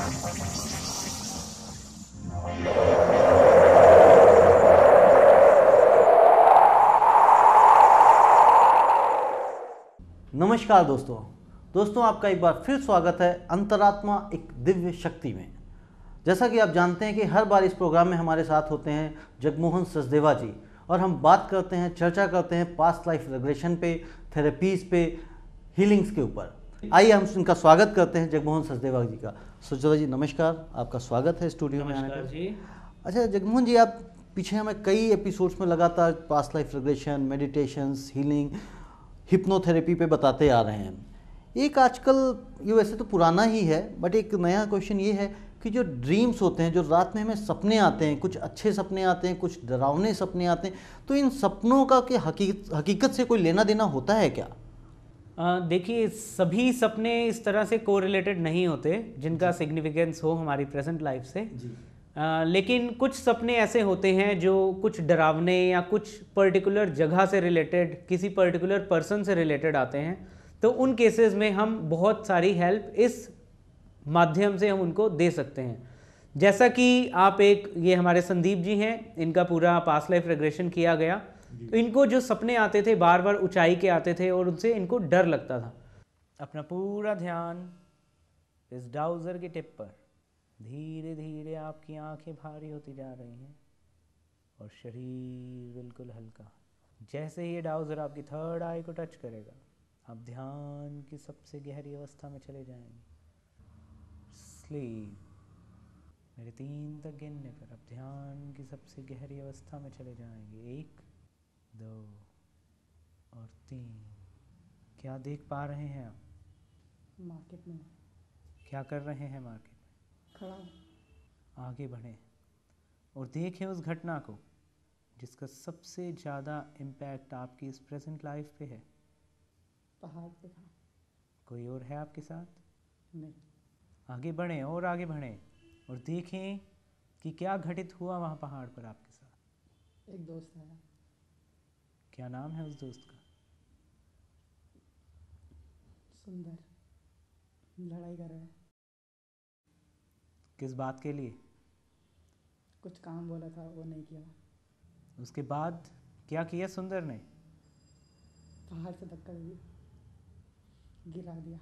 नमस्कार दोस्तों आपका एक बार फिर स्वागत है अंतरात्मा एक दिव्य शक्ति में। जैसा कि आप जानते हैं कि हर बार इस प्रोग्राम में हमारे साथ होते हैं जगमोहन सचदेवा जी, और हम बात करते हैं, चर्चा करते हैं पास्ट लाइफ रिग्रेशन पे, थेरेपीज पे, हीलिंग्स के ऊपर। आइए हम इनका स्वागत करते हैं जगमोहन सचदेवा जी का। सचदेवा जी नमस्कार, आपका स्वागत है स्टूडियो में आने जी। अच्छा जगमोहन जी, आप पीछे हमें कई एपिसोड्स में लगातार past life regression, meditations, healing, hypnotherapy पे बताते आ रहे हैं। एक आजकल ये वैसे तो पुराना ही है, बट एक नया क्वेश्चन ये है कि जो ड्रीम्स होते हैं, जो रात में हमें सपने आते हैं, कुछ अच्छे सपने आते हैं, कुछ डरावने सपने आते हैं, तो इन सपनों का कि हकीकत से कोई लेना देना होता है क्या? देखिए, सभी सपने इस तरह से कोरिलेटेड नहीं होते जिनका सिग्निफिकेंस हो हमारी प्रेजेंट लाइफ से जी। लेकिन कुछ सपने ऐसे होते हैं जो कुछ डरावने या कुछ पर्टिकुलर जगह से रिलेटेड, किसी पर्टिकुलर पर्सन से रिलेटेड आते हैं, तो उन केसेस में हम बहुत सारी हेल्प इस माध्यम से हम उनको दे सकते हैं। जैसा कि ये हमारे संदीप जी हैं, इनका पूरा पास्ट लाइफ रिग्रेशन किया गया, तो इनको जो सपने आते थे बार बार ऊंचाई के आते थे और उनसे इनको डर लगता था। अपना पूरा ध्यान इस डाउजर की टिप पर, धीरे धीरे आपकी आंखें भारी होती जा रही हैं और शरीर बिल्कुल हल्का। जैसे ही ये डाउजर आपकी थर्ड आई को टच करेगा, आप ध्यान की सबसे गहरी अवस्था में चले जाएंगे। स्लीप। मेरे 3 तक गिनने पर आप ध्यान की सबसे गहरी अवस्था में चले जाएंगे। 1, 2 और 3। क्या देख पा रहे हैं आप? मार्केट में। क्या कर रहे हैं मार्केट? खड़ा। आगे बढ़ें और देखें उस घटना को जिसका सबसे ज़्यादा इम्पैक्ट आपकी इस प्रेजेंट लाइफ पे है। पहाड़ पे था। कोई और है आपके साथ? नहीं। आगे बढ़ें और आगे बढ़ें और देखें कि क्या घटित हुआ वहाँ पहाड़ पर आपके साथ। एक दोस्त आया। क्या नाम है उस दोस्त का? सुंदर। लड़ाई कर रहा है। किस बात के लिए? कुछ काम बोला था, वो नहीं किया। उसके बाद क्या किया सुंदर ने? पहाड़ से धक्का दिया, गिरा दिया।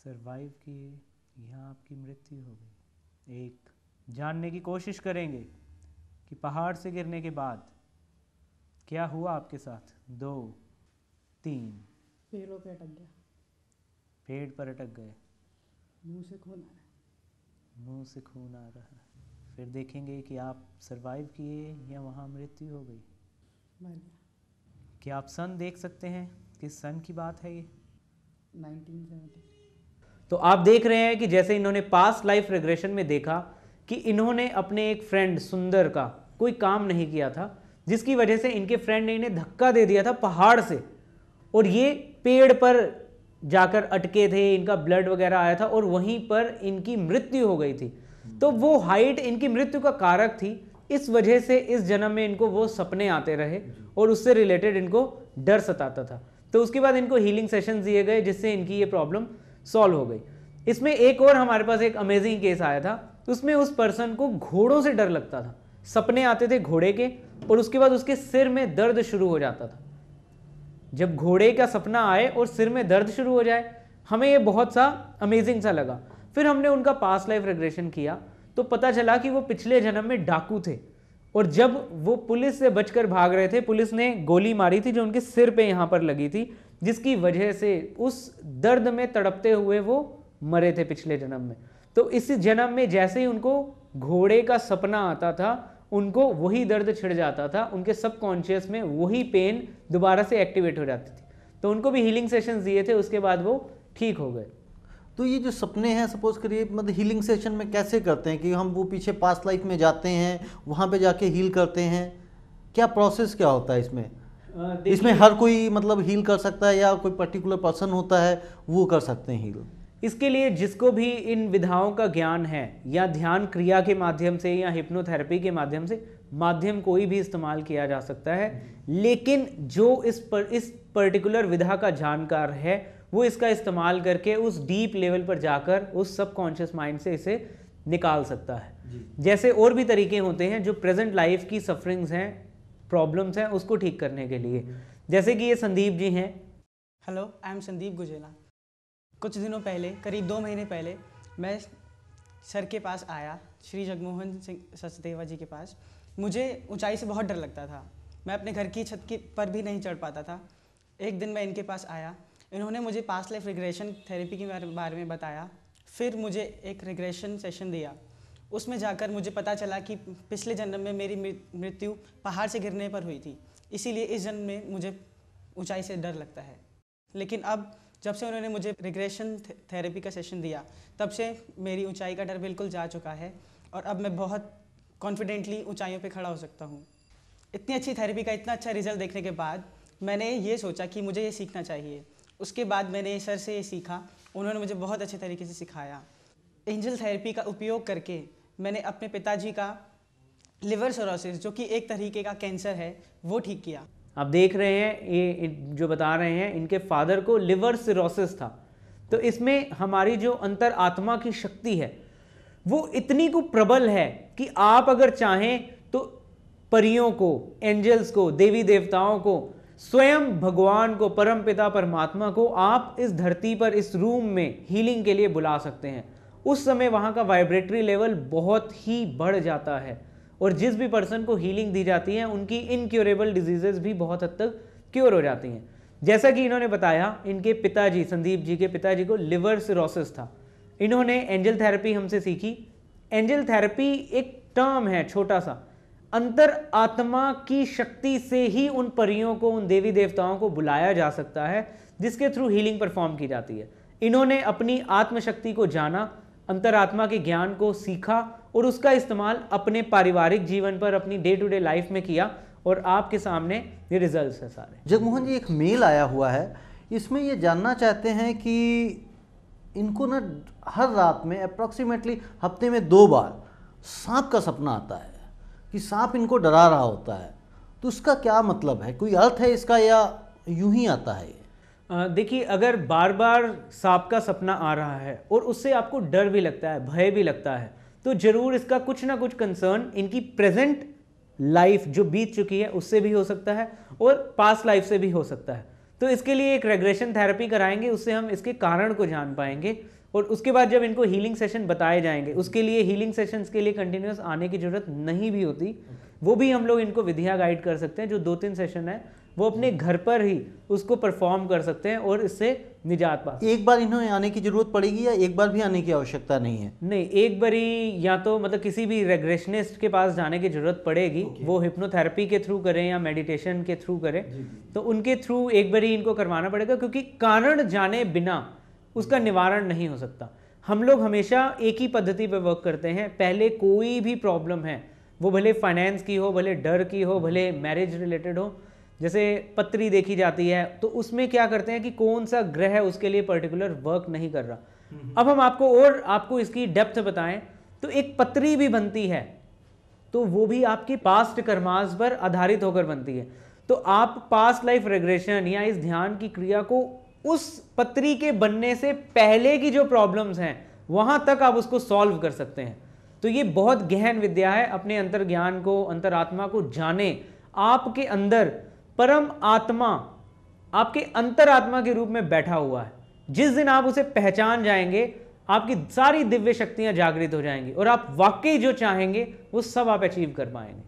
सरवाइव किए, यहाँ आपकी मृत्यु हो गई। 1, जानने की कोशिश करेंगे कि पहाड़ से गिरने के बाद क्या हुआ आपके साथ। 2, 3। पेड़ों पे अटक गया। पेड़ पर अटक गए। मुंह से खून आ रहा है। मुंह से खून आ रहा है। फिर देखेंगे कि आप सरवाइव किए या वहाँ मृत्यु हो गई। मर गया। क्या आप सन देख सकते हैं? किस सन की बात है ये? 1970। तो आप देख रहे हैं कि जैसे इन्होंने पास्ट लाइफ रिग्रेशन में देखा कि इन्होंने अपने एक फ्रेंड सुंदर का कोई काम नहीं किया था, जिसकी वजह से इनके फ्रेंड ने इन्हें धक्का दे दिया था पहाड़ से, और ये पेड़ पर जाकर अटके थे, इनका ब्लड वगैरह आया था और वहीं पर इनकी मृत्यु हो गई थी। तो वो हाइट इनकी मृत्यु का कारक थी। इस वजह से इस जन्म में इनको वो सपने आते रहे और उससे रिलेटेड इनको डर सताता था। तो उसके बाद इनको हीलिंग सेशंस दिए गए जिससे इनकी ये प्रॉब्लम सॉल्व हो गई। इसमें एक और हमारे पास एक अमेजिंग केस आया था। उसमें उस पर्सन को घोड़ों से डर लगता था। सपने आते थे घोड़े के और उसके बाद उसके सिर में दर्द शुरू हो जाता था। जब घोड़े का सपना आए और सिर में दर्द शुरू हो जाए, हमें ये बहुत सा अमेजिंग सा लगा। फिर हमने उनका पास्ट लाइफ रिग्रेशन किया तो पता चला कि वो पिछले जन्म में डाकू थे, और जब वो पुलिस से बचकर भाग रहे थे, पुलिस ने गोली मारी थी जो उनके सिर पे यहाँ पर लगी थी, जिसकी वजह से उस दर्द में तड़पते हुए वो मरे थे पिछले जन्म में। तो इस जन्म में जैसे ही उनको घोड़े का सपना आता था, उनको वही दर्द छिड़ जाता था, उनके सबकॉन्शियस में वही पेन दोबारा से एक्टिवेट हो जाती थी। तो उनको भी हीलिंग सेशंस दिए थे, उसके बाद वो ठीक हो गए। तो ये जो सपने हैं, सपोज करिए, मतलब हीलिंग सेशन में कैसे करते हैं कि हम वो पीछे पास्ट लाइफ में जाते हैं, वहाँ पे जाके हील करते हैं? क्या प्रोसेस क्या होता है इसमें? इसमें हर कोई मतलब हील कर सकता है या कोई पर्टिकुलर पर्सन होता है वो कर सकते हैं हील? इसके लिए जिसको भी इन विधाओं का ज्ञान है, या ध्यान क्रिया के माध्यम से या हिप्नोथेरेपी के माध्यम से, माध्यम कोई भी इस्तेमाल किया जा सकता है। लेकिन जो इस पर्टिकुलर विधा का जानकार है वो इसका इस्तेमाल करके उस डीप लेवल पर जाकर उस सबकॉन्शियस माइंड से इसे निकाल सकता है। जैसे और भी तरीके होते हैं जो प्रेजेंट लाइफ की सफरिंग्स हैं, प्रॉब्लम्स हैं, उसको ठीक करने के लिए। जैसे कि ये संदीप जी हैं। Hello, I am Sandeep Gujela. कुछ दिनों पहले, करीब 2 महीने पहले, मैं सर के पास आया, श्री जगमोहन सिंह सचदेवा जी के पास। मुझे ऊंचाई से बहुत डर लगता था, मैं अपने घर की छत की पर भी नहीं चढ़ पाता था। एक दिन मैं इनके पास आया, इन्होंने मुझे पास्ट लाइफ रिग्रेशन थेरेपी के बारे में बताया। फिर मुझे एक रिग्रेशन सेशन दिया, उसमें जाकर मुझे पता चला कि पिछले जन्म में मेरी मृत्यु पहाड़ से गिरने पर हुई थी, इसीलिए इस जन्म में मुझे ऊंचाई से डर लगता है। लेकिन अब जब से उन्होंने मुझे रिग्रेशन थेरेपी का सेशन दिया, तब से मेरी ऊंचाई का डर बिल्कुल जा चुका है और अब मैं बहुत कॉन्फिडेंटली ऊंचाइयों पे खड़ा हो सकता हूँ। इतनी अच्छी थेरेपी का इतना अच्छा रिजल्ट देखने के बाद मैंने ये सोचा कि मुझे ये सीखना चाहिए। उसके बाद मैंने सर से ये सीखा, उन्होंने मुझे बहुत अच्छे तरीके से सिखाया। एंजल थेरेपी का उपयोग करके मैंने अपने पिताजी का लिवर सिरोसिस, जो कि एक तरीके का कैंसर है, वो ठीक किया। आप देख रहे हैं ये जो बता रहे हैं, इनके फादर को लिवर सिरोसिस था। तो इसमें हमारी जो अंतर आत्मा की शक्ति है वो इतनी को प्रबल है कि आप अगर चाहें तो परियों को, एंजल्स को, देवी देवताओं को, स्वयं भगवान को, परमपिता परमात्मा को आप इस धरती पर, इस रूम में हीलिंग के लिए बुला सकते हैं। उस समय वहाँ का वाइब्रेटरी लेवल बहुत ही बढ़ जाता है और जिस भी पर्सन को हीलिंग दी जाती है उनकी इनक्योरेबल डिजीजेस भी बहुत हद तक क्योर हो जाती हैं। जैसा कि इन्होंने बताया, इनके पिताजी, संदीप जी के पिताजी को लिवर सिरोसिस था। इन्होंने एंजल थेरेपी हमसे सीखी। एंजल थेरेपी एक टर्म है छोटा सा, अंतर आत्मा की शक्ति से ही उन परियों को, उन देवी देवताओं को बुलाया जा सकता है जिसके थ्रू हीलिंग परफॉर्म की जाती है। इन्होंने अपनी आत्मशक्ति को जाना, अंतरात्मा के ज्ञान को सीखा और उसका इस्तेमाल अपने पारिवारिक जीवन पर, अपनी डे टू डे लाइफ में किया और आपके सामने ये रिजल्ट्स हैं सारे। जगमोहन जी, एक मेल आया हुआ है, इसमें ये जानना चाहते हैं कि इनको ना हर रात में अप्रॉक्सीमेटली हफ्ते में 2 बार सांप का सपना आता है कि सांप इनको डरा रहा होता है। तो उसका क्या मतलब है, कोई अर्थ है इसका या यूं ही आता है? देखिए, अगर बार बार सांप का सपना आ रहा है और उससे आपको डर भी लगता है, भय भी लगता है, तो जरूर इसका कुछ ना कुछ कंसर्न इनकी प्रेजेंट लाइफ जो बीत चुकी है उससे भी हो सकता है और पास्ट लाइफ से भी हो सकता है। तो इसके लिए एक रेग्रेशन थेरेपी कराएंगे, उससे हम इसके कारण को जान पाएंगे और उसके बाद जब इनको हीलिंग सेशन बताए जाएंगे, उसके लिए हीलिंग सेशंस के लिए कंटिन्यूस आने की जरूरत नहीं भी होती, वो भी हम लोग इनको विधिया गाइड कर सकते हैं। जो 2-3 सेशन है वो अपने घर पर ही उसको परफॉर्म कर सकते हैं और इससे निजात पा सकते हैं। एक बार इन्हें आने की जरूरत पड़ेगी या एक बार भी आने की आवश्यकता नहीं है? नहीं, एक बारी या तो मतलब किसी भी रेग्रेशनिस्ट के पास जाने की जरूरत पड़ेगी। वो हिप्नोथेरेपी के थ्रू करें या मेडिटेशन के थ्रू करें, तो उनके थ्रू एक बारी इनको करवाना पड़ेगा, क्योंकि कारण जाने बिना उसका निवारण नहीं हो सकता। हम लोग हमेशा एक ही पद्धति पर वर्क करते हैं। पहले कोई भी प्रॉब्लम है, वो भले फाइनेंस की हो, भले डर की हो, भले मैरिज रिलेटेड हो, जैसे पत्री देखी जाती है तो उसमें क्या करते हैं कि कौन सा ग्रह उसके लिए पर्टिकुलर वर्क नहीं कर रहा। अब हम आपको इसकी डेप्थ बताएं तो एक पत्री भी बनती है तो वो भी आपकी पास्ट कर्मास पर आधारित होकर बनती है। तो आप पास्ट लाइफ रेग्रेशन या इस ध्यान की क्रिया को उस पत्री के बनने से पहले की जो प्रॉब्लम्स हैं वहां तक आप उसको सॉल्व कर सकते हैं। तो ये बहुत गहन विद्या है। अपने अंतर ज्ञान को, अंतरात्मा को जाने। आपके अंदर परम आत्मा आपके अंतरात्मा के रूप में बैठा हुआ है। जिस दिन आप उसे पहचान जाएंगे, आपकी सारी दिव्य शक्तियां जागृत हो जाएंगी और आप वाकई जो चाहेंगे वो सब आप अचीव कर पाएंगे।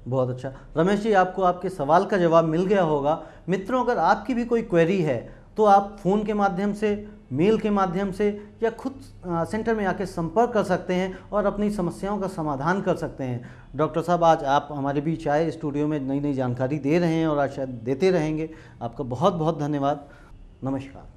बहुत अच्छा रमेश जी, आपको आपके सवाल का जवाब मिल गया होगा। मित्रों, अगर आपकी भी कोई क्वेरी है तो आप फ़ोन के माध्यम से, मेल के माध्यम से या खुद सेंटर में आके संपर्क कर सकते हैं और अपनी समस्याओं का समाधान कर सकते हैं। डॉक्टर साहब, आज आप हमारे बीच आए, स्टूडियो में नई नई जानकारी दे रहे हैं और आज शायद देते रहेंगे। आपका बहुत बहुत धन्यवाद। नमस्कार।